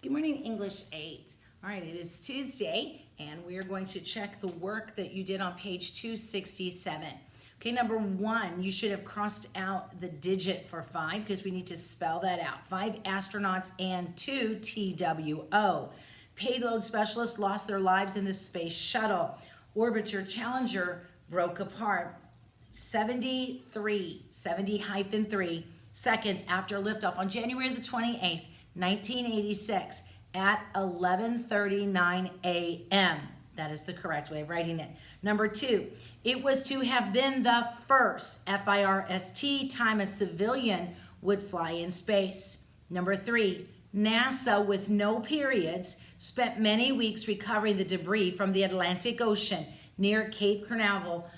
Good morning, English 8. All right, it is Tuesday, and we are going to check the work that you did on page 267. Okay, number 1, you should have crossed out the digit for 5 because we need to spell that out. 5 astronauts and 2 TWO. Payload specialists lost their lives in the space shuttle. Orbiter Challenger broke apart 70 seconds after liftoff on January the 28th, 1986 at 11:39 a.m. That is the correct way of writing it. Number 2, it was to have been the first, F-I-R-S-T, time a civilian would fly in space. Number 3, NASA, with no periods, spent many weeks recovering the debris from the Atlantic Ocean near Cape Canaveral,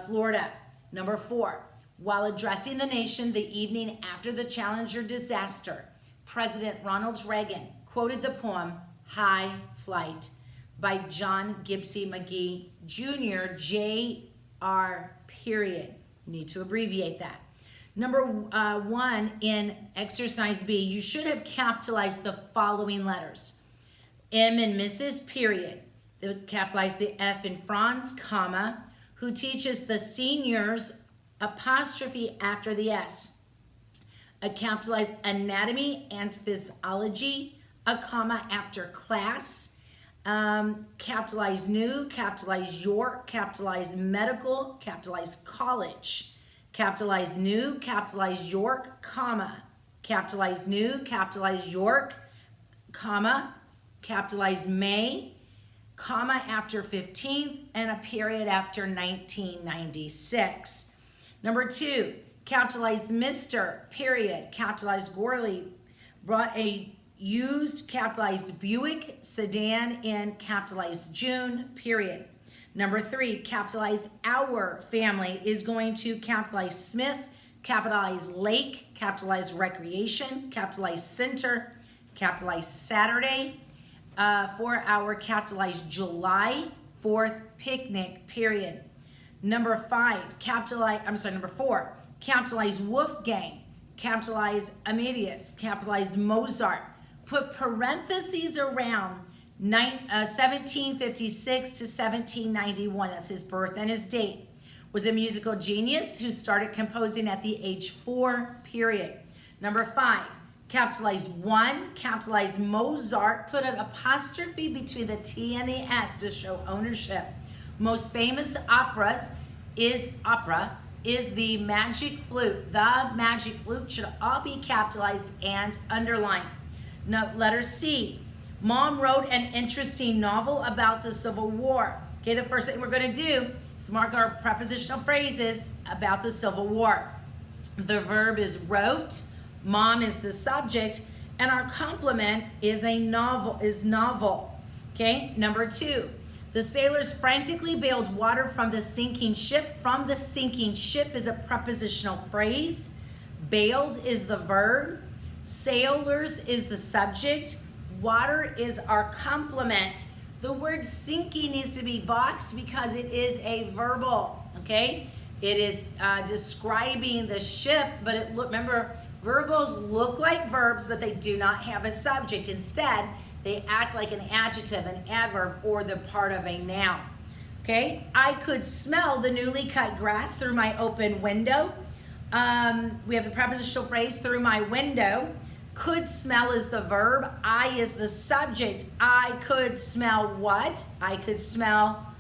Florida. Number 4, while addressing the nation the evening after the Challenger disaster, President Ronald Reagan quoted the poem High Flight by John Gipsy McGee Jr., Jr. period. You need to abbreviate that. Number 1 in exercise B, you should have capitalized the following letters. M in Mrs., period. They capitalize the F in Franz, comma, who teaches the seniors, apostrophe after the S. A capitalized anatomy and physiology, a comma after class, capitalized new, capitalized York, capitalized medical, capitalized college, capitalized new, capitalized York, comma, capitalized new, capitalized York, comma, capitalized May, comma after 15th, and a period after 1996. Number 2, capitalized Mr., period. Capitalized Gorley brought a used capitalized Buick sedan in capitalized June, period. Number 3, capitalized our family is going to capitalize Smith, capitalize Lake, capitalize recreation, capitalize center, capitalize Saturday. For our capitalized July 4th picnic, period. Number 4, capitalize Wolfgang, capitalize Amadeus, capitalize Mozart. Put parentheses around 1756 to 1791. That's his birth and his date. Was a musical genius who started composing at the age 4, period. Number 5, capitalize 1, capitalize Mozart, put an apostrophe between the T and the S to show ownership. Most famous opera is the Magic Flute. The Magic Flute should all be capitalized and underlined. Now, letter C. Mom wrote an interesting novel about the Civil War. Okay, the first thing we're going to do is mark our prepositional phrases about the Civil War. The verb is wrote, mom is the subject, and our complement is novel. Okay, number 2. The sailors frantically bailed water from the sinking ship. From the sinking ship is a prepositional phrase. Bailed is the verb. Sailors is the subject. Water is our complement. The word sinking needs to be boxed because it is a verbal, okay? It is describing the ship, but remember, verbals look like verbs, but they do not have a subject. Instead, they act like an adjective, an adverb, or the part of a noun. Okay? I could smell the newly cut grass through my open window. We have the prepositional phrase, through my window. Could smell is the verb. I is the subject. I could smell what? I could smell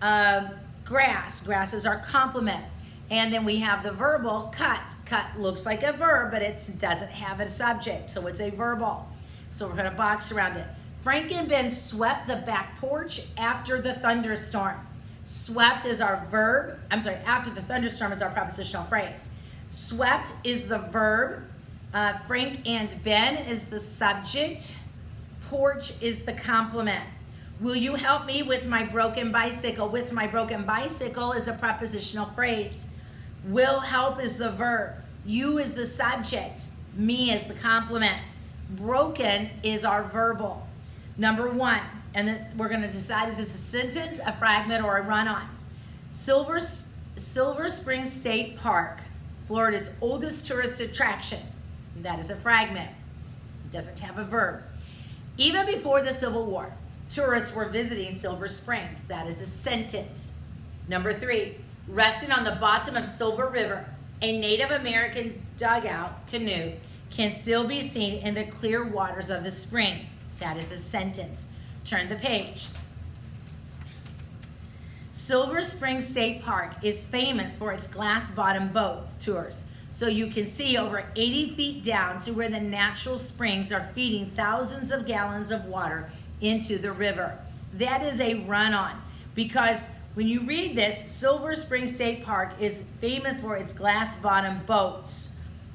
grass. Grass is our complement. And then we have the verbal, cut. Cut looks like a verb, but it doesn't have a subject, so it's a verbal. So we're going to box around it. Frank and Ben swept the back porch after the thunderstorm. Swept is our verb. After the thunderstorm is our prepositional phrase. Swept is the verb. Frank and Ben is the subject. Porch is the complement. Will you help me with my broken bicycle? With my broken bicycle is a prepositional phrase. Will help is the verb. You is the subject. Me is the complement. Broken is our verbal. Number 1, and then we're going to decide, is this a sentence, a fragment, or a run-on? Silver Spring State Park, Florida's oldest tourist attraction. That is a fragment. It doesn't have a verb. Even before the Civil War, tourists were visiting Silver Springs. That is a sentence. Number 3, resting on the bottom of Silver River, a Native American dugout canoe can still be seen in the clear waters of the spring. That is a sentence. Turn the page. Silver Spring State Park is famous for its glass bottom boat tours. So you can see over 80 feet down to where the natural springs are feeding thousands of gallons of water into the river. That is a run-on, because when you read this, Silver Spring State Park is famous for its glass bottom boats.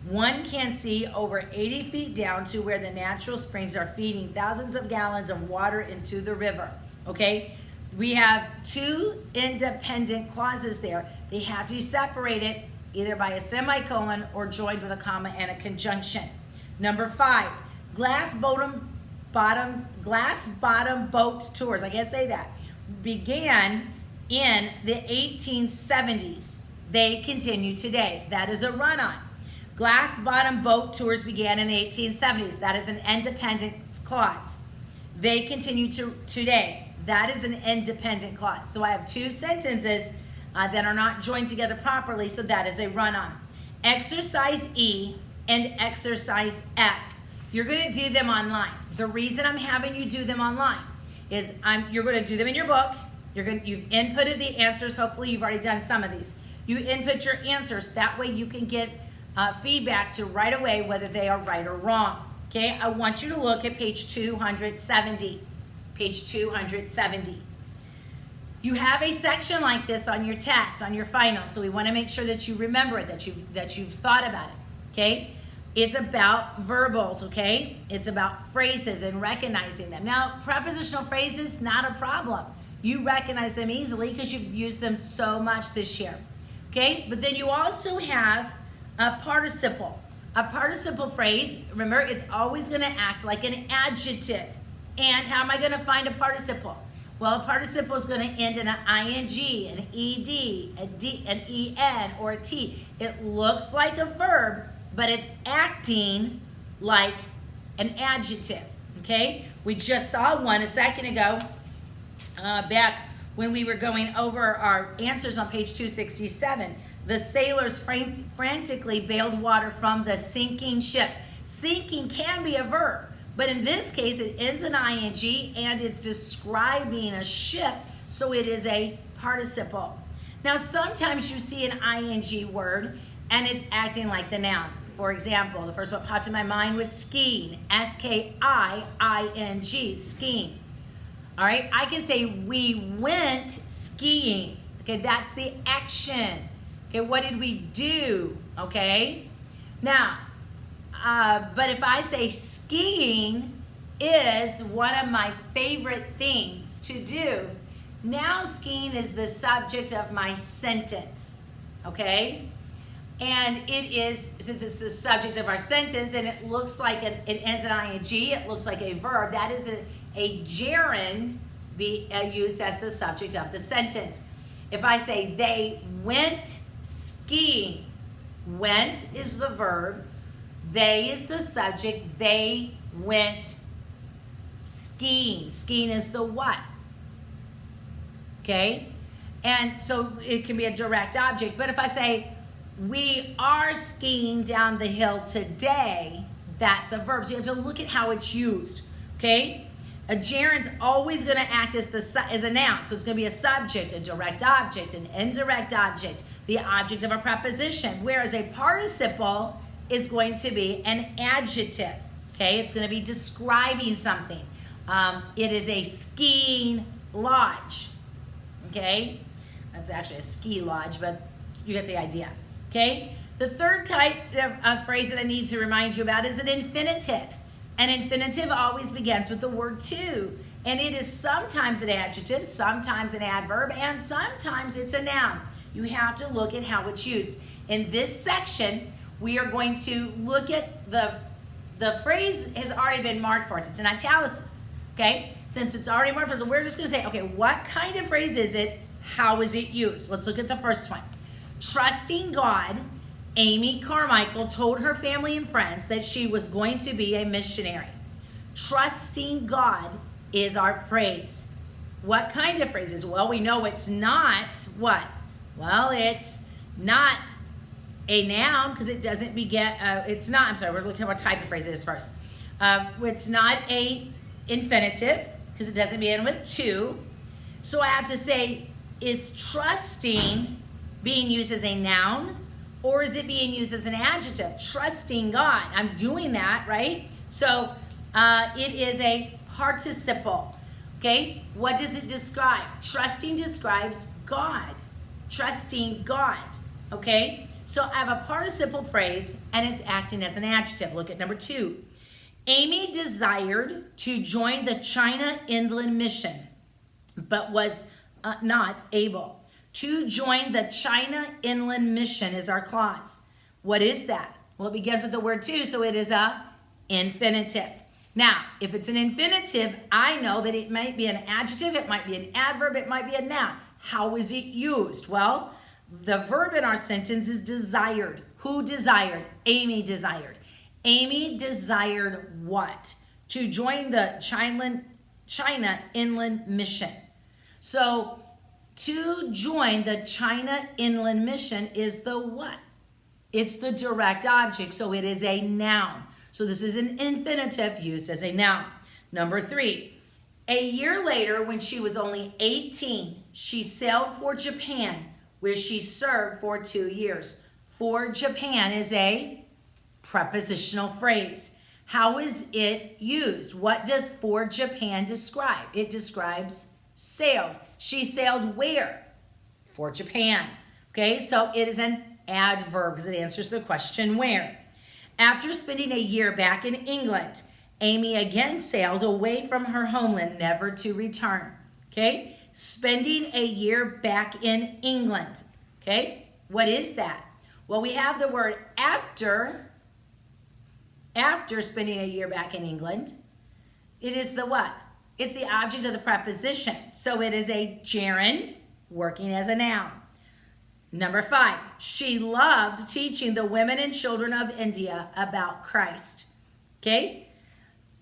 One can see over 80 feet down to where the natural springs are feeding thousands of gallons of water into the river. Okay? We have 2 independent clauses there. They have to be separated either by a semicolon or joined with a comma and a conjunction. Number 5, glass bottom boat tours, I can't say that, began in the 1870s. They continue today. That is a run-on. Glass bottom boat tours began in the 1870s. That is an independent clause. They continue to today. That is an independent clause. So I have 2 sentences that are not joined together properly, so that is a run-on. Exercise E and exercise F. You're going to do them online. The reason I'm having you do them online is you're going to do them in your book. You've inputted the answers. Hopefully you've already done some of these. You input your answers. That way you can get feedback to right away whether they are right or wrong. Okay, I want you to look at page 270. Page 270. You have a section like this on your test, on your final, so we want to make sure that you remember it, that you've thought about it, okay? It's about verbals, okay? It's about phrases and recognizing them. Now, prepositional phrases, not a problem. You recognize them easily because you've used them so much this year, okay? But then you also have a participle. A participle phrase, remember, it's always going to act like an adjective. And how am I going to find a participle? Well, a participle is going to end in an ing, an ed, a d, an en, or a t. It looks like a verb, but it's acting like an adjective, okay? We just saw one a second ago back when we were going over our answers on page 267. The sailors frantically bailed water from the sinking ship. Sinking can be a verb, but in this case, it ends in ing and it's describing a ship, so it is a participle. Now, sometimes you see an ing word and it's acting like the noun. For example, the first one popped in my mind was skiing, S-K-I-I-N-G, skiing. All right, I can say we went skiing. Okay, that's the action. Okay, what did we do? Okay, now, but if I say skiing is one of my favorite things to do, now skiing is the subject of my sentence, okay? And it is, since it's the subject of our sentence and it looks like it ends in ing, it looks like a verb, that is a gerund used as the subject of the sentence. If I say they went skiing, went is the verb, they is the subject, they went skiing. Skiing is the what? Okay? And so it can be a direct object, but if I say we are skiing down the hill today, that's a verb. So you have to look at how it's used, okay? A gerund's always going to act as a noun. So it's going to be a subject, a direct object, an indirect object, the object of a preposition. Whereas a participle is going to be an adjective, okay? It's going to be describing something. It is a skiing lodge, okay? That's actually a ski lodge, but you get the idea. Okay, the third type of phrase that I need to remind you about is an infinitive. An infinitive always begins with the word to, and it is sometimes an adjective, sometimes an adverb, and sometimes it's a noun. You have to look at how it's used. In this section, we are going to look at the phrase has already been marked for us. It's in italics, okay? Since it's already marked for us, we're just going to say, okay, what kind of phrase is it? How is it used? Let's look at the first one. Trusting God, Amy Carmichael told her family and friends that she was going to be a missionary. trusting God is our phrase. What kind of phrases? Well, we know it's not what? Well, it's not a noun because it doesn't begin, it's not, I'm sorry, we're looking at what type of phrase it is first. It's not a infinitive because it doesn't begin with to. So I have to say, is trusting being used as a noun or is it being used as an adjective? Trusting God, I'm doing that, right? So it is a participle, okay? What does it describe? Trusting describes God, trusting God, okay? So I have a participle phrase and it's acting as an adjective. Look at number 2. Amy desired to join the China Inland Mission, but was not able. To join the China Inland Mission is our clause. What is that? Well, it begins with the word to, so it is a infinitive. Now, if it's an infinitive, I know that it might be an adjective, it might be an adverb, it might be a noun. How is it used? Well, the verb in our sentence is desired. Who desired? Amy desired. Amy desired what? To join the China Inland Mission. So, to join the China Inland Mission is the what? It's the direct object, so it is a noun. So this is an infinitive used as a noun. Number 3, a year later when she was only 18, she sailed for Japan where she served for 2 years. For Japan is a prepositional phrase. How is it used? What does for Japan describe? It describes sailed. She sailed where? For Japan. Okay, so it is an adverb because it answers the question where. After spending a year back in England, Amy again sailed away from her homeland, never to return. Okay, spending a year back in England. Okay, what is that? Well, we have the word after spending a year back in England. It is the what? It's the object of the preposition. So it is a gerund working as a noun. Number 5, she loved teaching the women and children of India about Christ. Okay?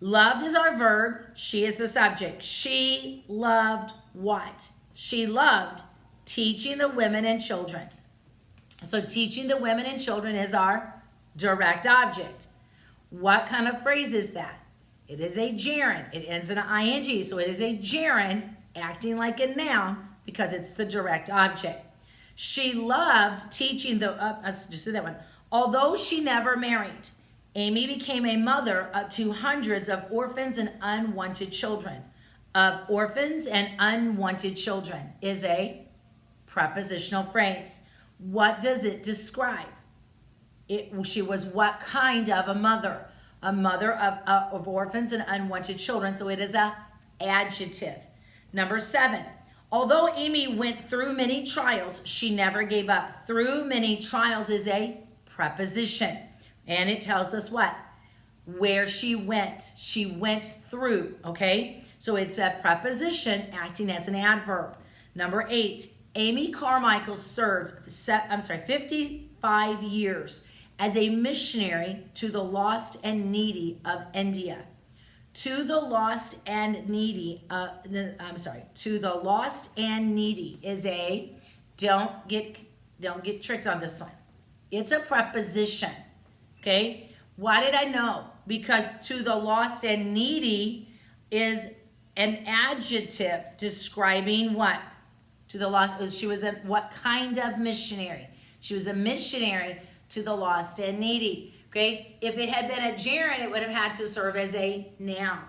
Loved is our verb. She is the subject. She loved what? She loved teaching the women and children. So teaching the women and children is our direct object. What kind of phrase is that? It is a gerund. It ends in an ing, so it is a gerund acting like a noun because it's the direct object. She loved teaching let's just do that one. Although she never married, Amy became a mother to hundreds of orphans and unwanted children. Of orphans and unwanted children is a prepositional phrase. What does it describe? She was what kind of a mother? A mother of orphans and unwanted children, so it is an adjective. Number 7, although Amy went through many trials, she never gave up. Through many trials is a preposition, and it tells us what? Where she went. She went through, okay? So it's a preposition acting as an adverb. Number 8, Amy Carmichael served 55 years as a missionary to the lost and needy of India. To the lost and needy, to the lost and needy is a, don't get tricked on this one. It's a preposition, okay? Why did I know? Because to the lost and needy is an adjective describing what? To the lost, she was a what kind of missionary? She was a missionary to the lost and needy. Okay, if it had been a gerund, it would have had to serve as a noun.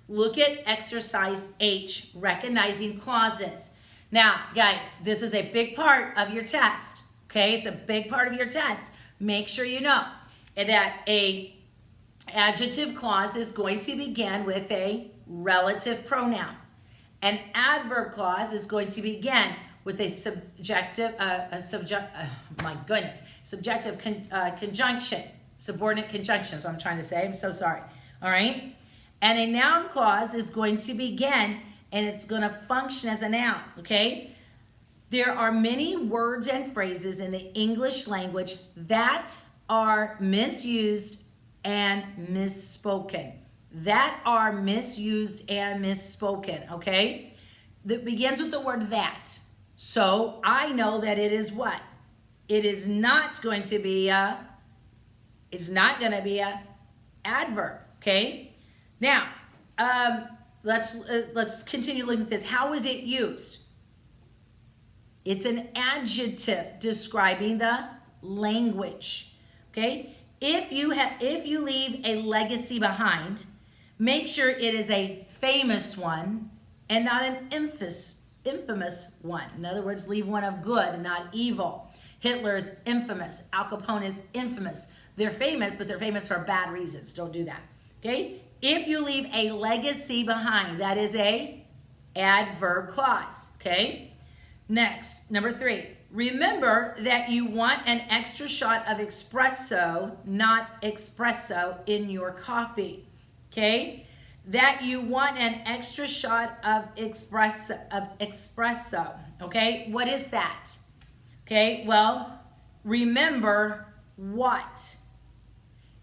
Look at exercise H, recognizing clauses. Now, guys, this is a big part of your test. Okay, it's a big part of your test. Make sure you know that a adjective clause is going to begin with a relative pronoun. An adverb clause is going to begin with a subjective conjunction, subordinate conjunction, so I'm trying to say, I'm so sorry, all right? And a noun clause is going to begin, and it's going to function as a noun, okay? There are many words and phrases in the English language that are misused and misspoken. that are misused and misspoken, okay? That begins with the word that. So I know that it is what? It is not going to be a adverb, okay? Now, let's continue looking at this. How is it used? It's an adjective describing the language, okay? If you leave a legacy behind, make sure it is a famous one and not an infamous one. In other words, leave one of good and not evil. Hitler is infamous. Al Capone is infamous. They're famous, but they're famous for bad reasons. Don't do that, okay? If you leave a legacy behind, that is a adverb clause, okay? Next, number 3. Remember that you want an extra shot of espresso, not espresso, in your coffee, okay? That you want an extra shot of espresso, okay? What is that? Okay, well, remember what?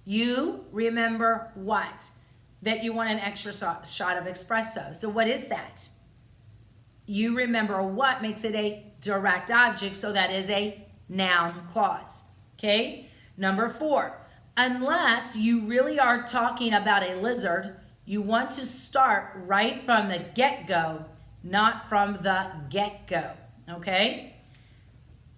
You remember what? That you want an extra shot of espresso. So what is that? You remember what makes it a direct object, so that is a noun clause. Okay? Number 4, unless you really are talking about a lizard, you want to start right from the get-go, not from the get-go. Okay?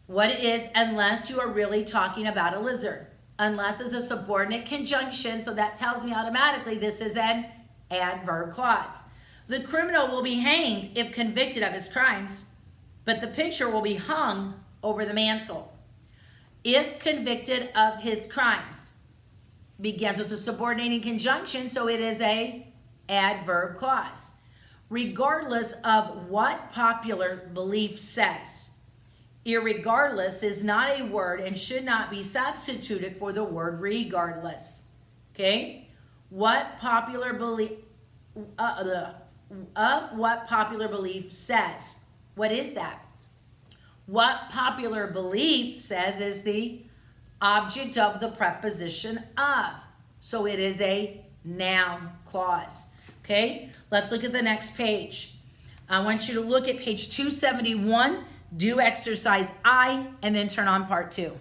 What it is, unless you are really talking about a lizard. Unless is a subordinate conjunction, so that tells me automatically this is an adverb clause. The criminal will be hanged if convicted of his crimes, but the picture will be hung over the mantle. If convicted of his crimes begins with a subordinating conjunction, so it is a adverb clause. Regardless of what popular belief says. Irregardless is not a word and should not be substituted for the word regardless. Okay? What popular belief what popular belief says. What is that? What popular belief says is the object of the preposition of. So it is a noun clause. Okay? Let's look at the next page. I want you to look at page 271. Do exercise I, and then turn on part 2.